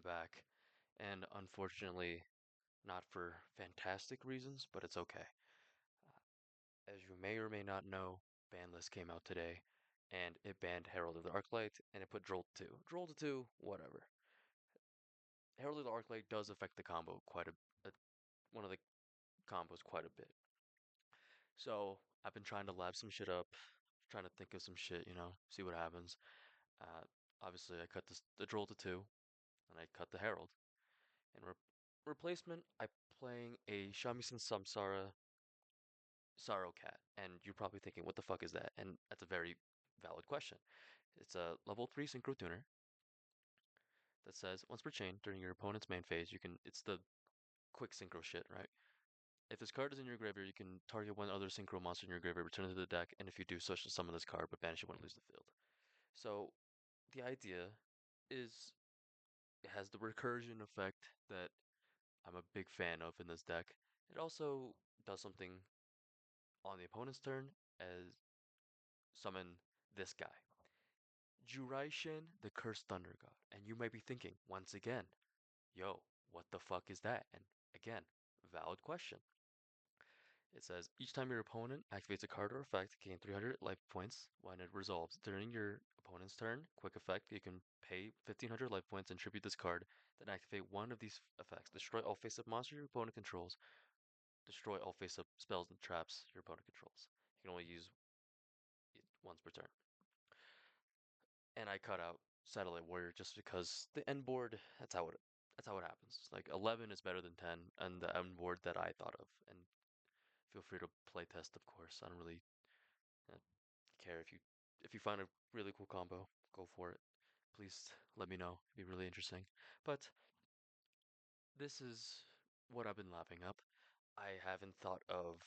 back, and unfortunately, not for fantastic reasons, but it's okay. As you may or may not know, ban list came out today, and it banned Herald of the Arclight, and it put Droll to 2. Droll to 2, whatever. Herald of the Arclight does affect the combo one of the combos quite a bit. So I've been trying to lab some shit up, trying to think of some shit, see what happens. Uh, Obviously, I cut the Droll to 2, and I cut the Herald. In replacement, I'm playing a Shamisen Samsara Sorrow Cat, and you're probably thinking, what the fuck is that? And that's a very valid question. It's a level 3 Synchro Tuner that says once per chain during your opponent's main phase, it's the quick synchro shit, right? If this card is in your graveyard, you can target one other synchro monster in your graveyard, return it to the deck, and if you do, such to summon this card, but banish it when it leaves the field. So the idea is it has the recursion effect that I'm a big fan of in this deck. It also does something on the opponent's turn as summon this guy. Juraishin, the Cursed Thunder God. And you might be thinking, once again, yo, what the fuck is that? And again, valid question. It says each time your opponent activates a card or effect, gain 300 life points when it resolves. During your opponent's turn, quick effect, you can pay 1500 life points and tribute this card, then activate one of these effects. Destroy all face-up monsters your opponent controls. Destroy all face-up spells and traps your opponent controls. You can only use it once per turn. And I cut out Satellite Warrior just because the end board, that's how it happens. Like 11 is better than 10 and the end board that I thought of. And feel free to play test, of course. I don't really uh, care if you find a really cool combo, go for it. Please let me know. It'd be really interesting. But this is what I've been lapping up. I haven't thought of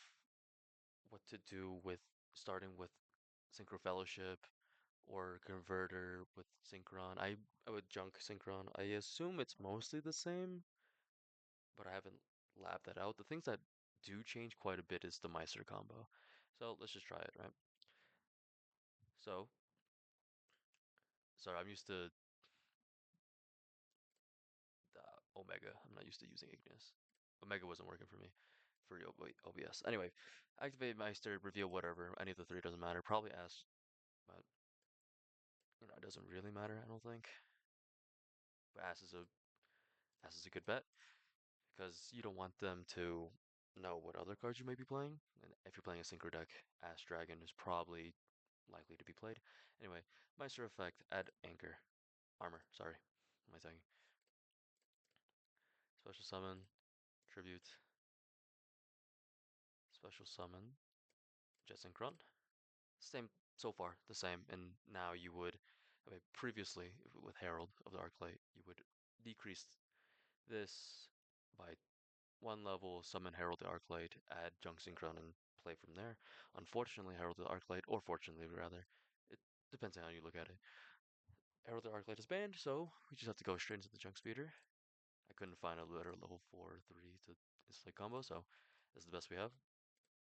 what to do with starting with Synchro Fellowship or Converter with Synchron. I would Junk Synchron. I assume it's mostly the same, but I haven't labbed that out. The things that do change quite a bit is the Meister combo. So let's just try it, right? So, sorry, I'm used to Omega. I'm not used to using Ignis. Omega wasn't working for me for OBS. Anyway, activate Meister, reveal whatever. Any of the three doesn't matter. Probably Ash, but it doesn't really matter. I don't think. But Ash is a good bet because you don't want them to know what other cards you may be playing. And if you're playing a synchro deck, Ash Dragon is probably likely to be played. Anyway, Meister effect, add anchor. Armor, sorry. What am I saying? Special summon, tribute, special summon, Jet Synchron. Same so far, the same. And now you would, previously with Herald of the Arclight, you would decrease this by one level, summon Herald the Arclight, add Junk Synchron, and play from there. Unfortunately, Herald the Arclight, or fortunately rather, it depends on how you look at it. Herald the Arclight is banned, so we just have to go straight into the Junk Speeder. I couldn't find a better level 4/3 to instantly combo, so this is the best we have.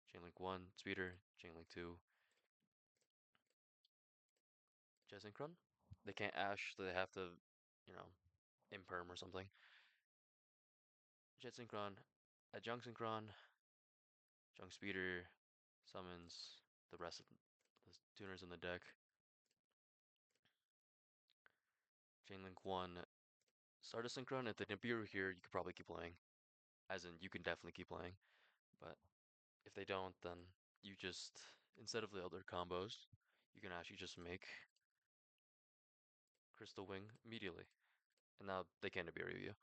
Chainlink 1, Speeder, Chainlink 2, Jet Synchron. They can't Ash, so they have to, Imperm or something. Jet Synchron, a Junk Synchron, Junk Speeder summons the rest of the tuners in the deck. Chainlink 1, Stardust Synchron. If the Nibiru here, you could probably keep playing. As in, you can definitely keep playing. But if they don't, then you just, instead of the other combos, you can actually just make Crystal Wing immediately. And now they can't Nibiru you.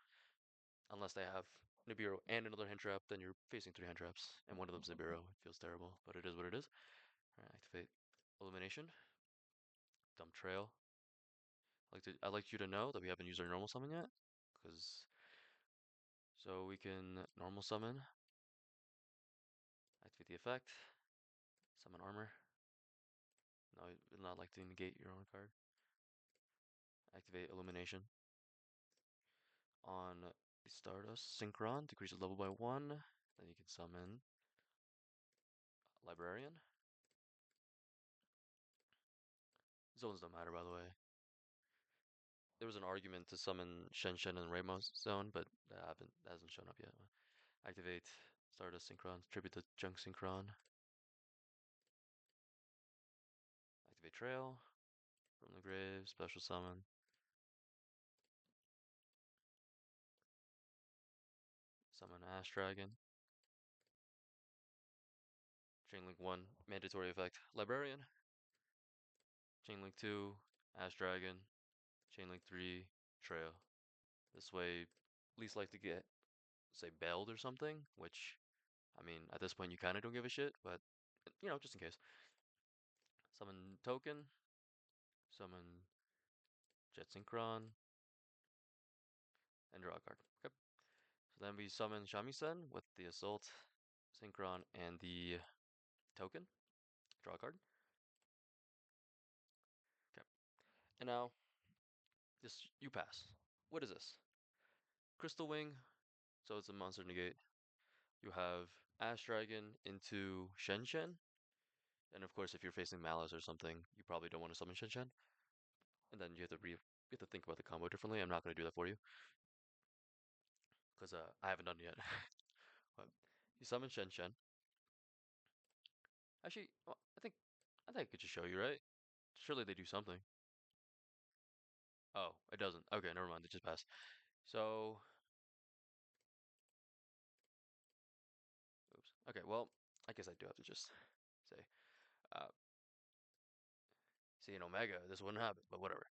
Unless they have Nibiru and another hand trap, then you're facing 3 hand traps. And one of them's Nibiru. It feels terrible, but it is what it is. Alright, activate Illumination. Dump Trail. I'd like you to know that we haven't used our normal summon yet. So we can normal summon. Activate the effect. Summon armor. No, it would not like to negate your own card. Activate Illumination. On the Stardust Synchron, decreases level by 1. Then you can summon Librarian. Zones don't matter, by the way. there was an argument to summon Shenshen and Ramos Zone, but that hasn't shown up yet. Activate Stardust Synchron, tribute to Junk Synchron. Activate Trail from the grave, special summon. Summon Ash Dragon. Chainlink 1, mandatory effect, Librarian. Chainlink 2, Ash Dragon. Chainlink 3, Trail. This way, least like to get, say, bailed or something, which, I mean, at this point you kind of don't give a shit, but, you know, just in case. Summon Token. Summon Jet Synchron. And draw a card. Okay. So then we summon Shamisen with the Assault Synchron and the Token. Draw a card. Okay. And now, this you pass. What is this? Crystal Wing. So it's a monster negate. You have Ash Dragon into Shenshen. And of course, if you're facing Malice or something, you probably don't want to summon Shenshen. And then you have to think about the combo differently. I'm not going to do that for you because I haven't done it yet. But you summon Shenshen. Actually, well, I think I could just show you, right? Surely they do something. Oh, it doesn't. Okay, never mind. It just passed. So, oops. Okay, well, I guess I do have to just say, uh, see, in Omega, this wouldn't happen, but whatever.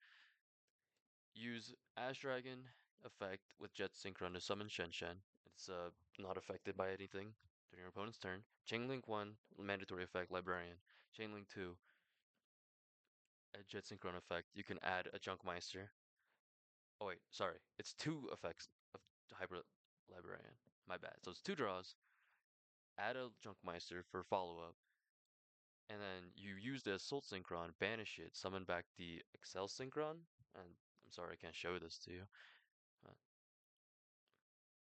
Use Ash Dragon effect with Jet Synchron to summon Shenshen. It's not affected by anything during your opponent's turn. Chainlink 1, mandatory effect, Librarian. Chainlink 2, a Jet Synchron effect. You can add a Junk Meister. Oh wait, sorry. It's 2 effects of Hyper Librarian. My bad. So it's 2 draws. Add a Junk Meister for follow-up. And then you use the Assault Synchron, banish it, summon back the Excel Synchron. And I'm sorry I can't show this to you. Uh,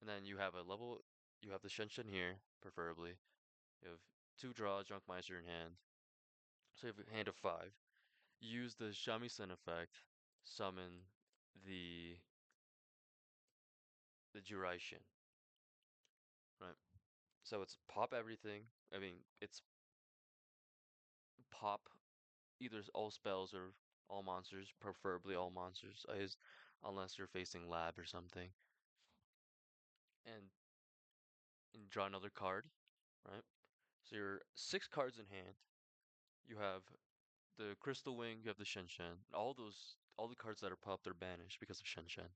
and then you have you have the Shenshen here, preferably. You have 2 draw, Junk Meister in hand. So you have a hand of 5. Use the Shamisen effect, summon the the Juraishin. Right. So it's pop everything. I mean, it's pop either all spells or all monsters, preferably all monsters, unless you're facing lab or something. And, and draw another card, right? So you're 6 cards in hand. You have the Crystal Wing, you have the Shenshen. All the cards that are popped are banished because of Shenshen.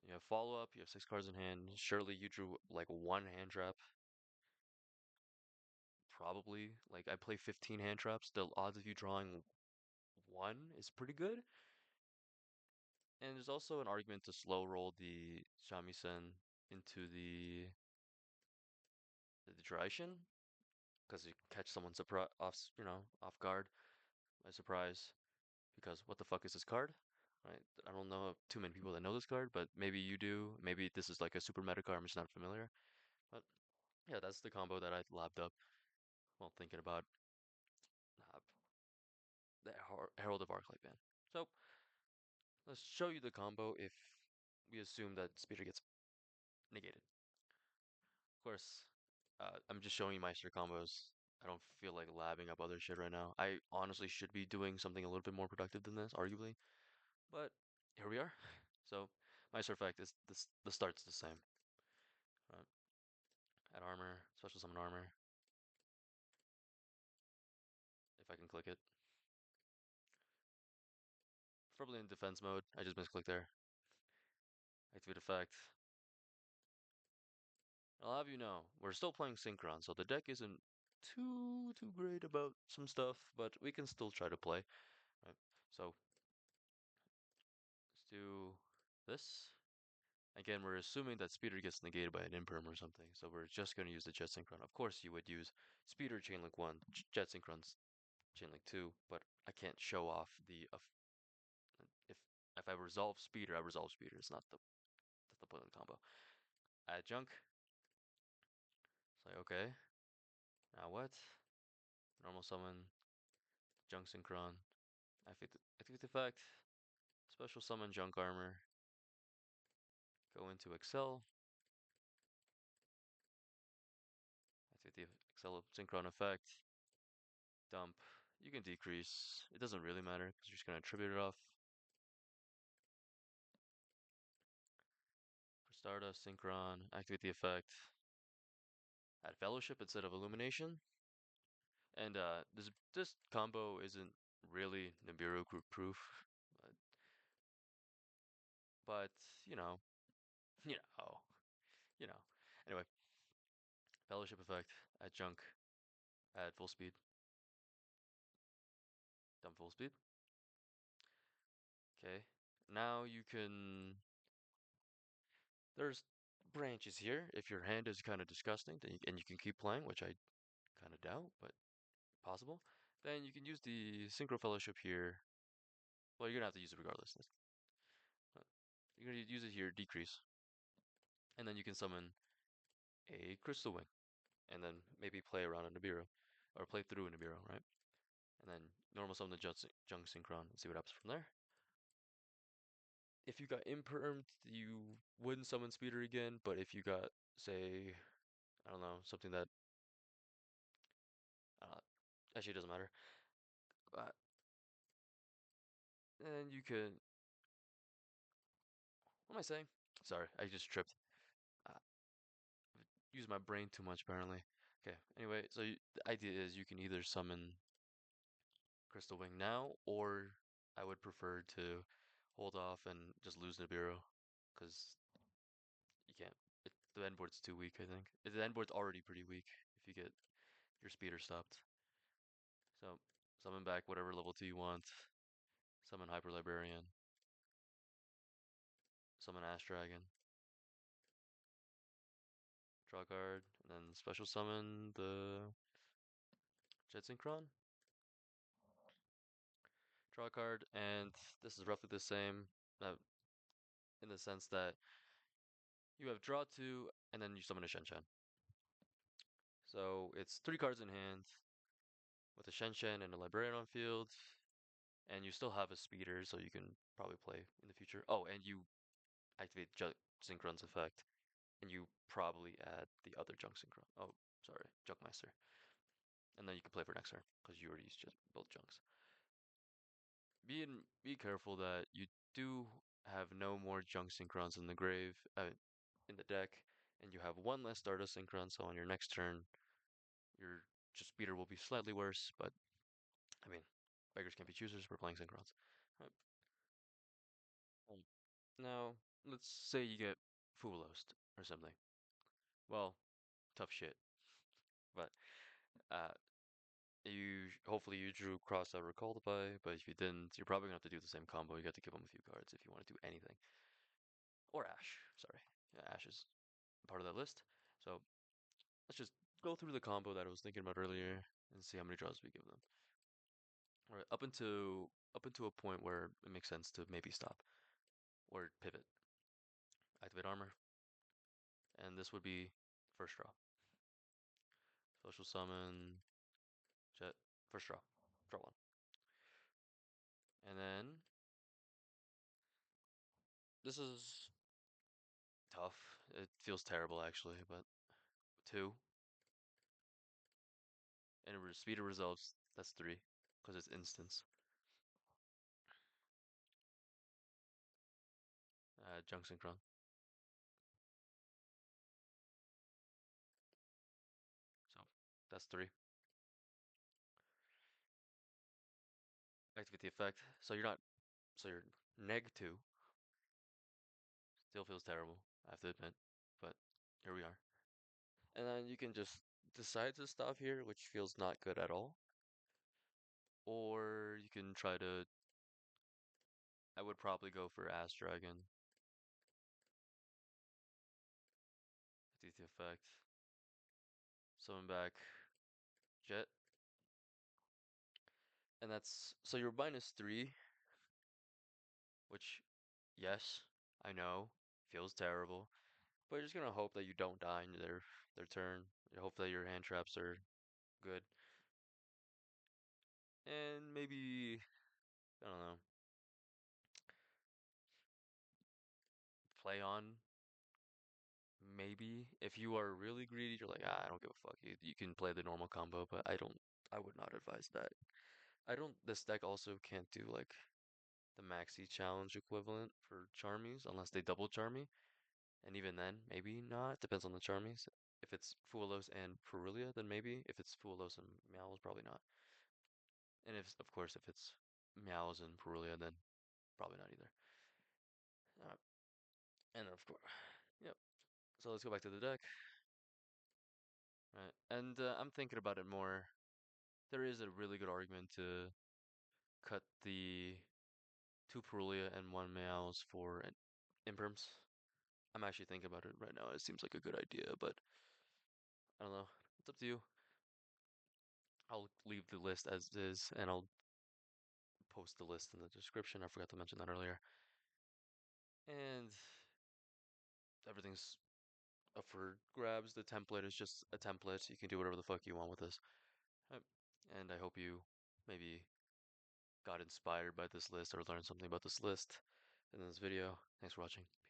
You have follow up, you have 6 cards in hand. Surely you drew like one hand trap. Probably. Like I play 15 hand traps. The odds of you drawing one is pretty good. And there's also an argument to slow roll the Shamisen into the Juraishin because you catch someone off guard by surprise. Because what the fuck is this card? Right? I don't know too many people that know this card, but maybe you do. Maybe this is like a super meta card. I'm just not familiar. But yeah, that's the combo that I lapped up while thinking about uh, the Herald of Arclight ban. So let's show you the combo if we assume that Speeder gets negated. Of course, I'm just showing you Meister combos. I don't feel like labbing up other shit right now. I honestly should be doing something a little bit more productive than this, arguably. But here we are. So Meister effect is the start's the same. Right? Add armor, special summon armor. If I can click it. Probably in defense mode. I just misclicked there. Activate effect. I'll have you know, we're still playing Synchron, so the deck isn't too great about some stuff, but we can still try to play. Right? So let's do this. Again, we're assuming that Speeder gets negated by an Imperm or something, so we're just going to use the Jet Synchron. Of course, you would use Speeder Chainlink 1, Jet Synchron's Chainlink 2, but I can't show off if if I resolve Speeder, I resolve Speeder. It's not that's the point of the combo. Add Junk. It's like, okay, now what? Normal summon, Junk Synchron, activate effect, Special summon Junk Armor. Go into Excel. Activate the Excel Synchron effect. Dump. You can decrease. It doesn't really matter because you're just going to attribute it off. For Stardust Synchron, activate the effect. Add Fellowship instead of Illumination. And this combo isn't really Nibiru group proof, but, but you know, you know, you know. Anyway, Fellowship effect at Junk at full speed. Dump full speed. Okay. Now you can. There's branches here. If your hand is kind of disgusting, then and you can keep playing, which I kind of doubt, but possible. Then you can use the Synchro Fellowship here. Well, you're gonna have to use it regardless. You're gonna use it here, decrease, and then you can summon a Crystal Wing, and then maybe play around a Nibiru, or play through a Nibiru, right? And then normal summon the Junk Synchron and see what happens from there. If you got impermed, you wouldn't summon Speeder again, but if you got, say, I don't know, something that uh, actually doesn't matter, but then you could. What am I saying? Sorry, I just tripped. Uh, use my brain too much apparently. Okay. Anyway, so the idea is you can either summon Crystal Wing now, or I would prefer to hold off and just lose Nibiru, because you can't. The end board's too weak, I think. The end board's already pretty weak if you get your speeder stopped. So summon back whatever level 2 you want. Summon Hyper Librarian. Summon Ash Dragon. Draw card, and then special summon the Jet Synchron. Draw card, and this is roughly the same in the sense that you have draw 2, and then you summon a Shenshen. So it's 3 cards in hand with a Shenshen and a Librarian on field, and you still have a speeder, so you can probably play in the future. Oh, and you activate Junk Synchron's effect, and you probably add the other Junk Synchron. Oh, sorry, Junk Meister. And then you can play for next turn, because you already used just both Junks. Be careful that you do have no more Junk Synchrons in the grave, in the deck, and you have one less Stardust Synchron, so on your next turn, your just speeder will be slightly worse, but I mean, beggars can't be choosers, we're playing Synchrons. Right. Um, Now, let's say you get Fuwalos or something. Well, tough shit. But uh, you hopefully you drew Crossout or Cultify, but if you didn't, you're probably gonna have to do the same combo. You have to give them a few cards if you want to do anything. Or Ash, sorry. Yeah, Ash is part of that list. So let's just go through the combo that I was thinking about earlier and see how many draws we give them. All right, up into a point where it makes sense to maybe stop or pivot. Activate armor, and this would be first draw. Social summon, jet, first draw, draw one. And then this is tough. It feels terrible actually, but two, and speed of results. That's three, because it's instance. Junk Synchron. So that's three. Activate the effect. So you're not. So you're neg two. Still feels terrible. I have to admit, but here we are. And then you can just decide to stop here, which feels not good at all. Or you can try to. I would probably go for Ass Dragon. Activate the effect. Summon back Jet. And that's. So you're minus three, which, yes, I know, feels terrible. But you're just gonna hope that you don't die in their turn. You hope that your hand traps are good. And maybe I don't know. play on. Maybe if you are really greedy, you're like, ah, I don't give a fuck. You can play the normal combo, but I would not advise that. I don't. This deck also can't do like the maxi challenge equivalent for Charmies unless they double Charmy, and even then, maybe not. Depends on the Charmies. If it's Fuwalos and Purulia, then maybe. If it's Fuwalos and Meowls, probably not. And if, of course, if it's Meowls and Purulia, then probably not either. Uh, and of course, yep. So let's go back to the deck. Right. And I'm thinking about it more. There is a really good argument to cut the two Purulia and one Meowls for an Imperms. I'm actually thinking about it right now. It seems like a good idea, but I don't know. It's up to you. I'll leave the list as is, and I'll post the list in the description. I forgot to mention that earlier. And everything's up for grabs. The template is just a template. You can do whatever the fuck you want with this. And I hope you maybe got inspired by this list or learned something about this list in this video. Thanks for watching.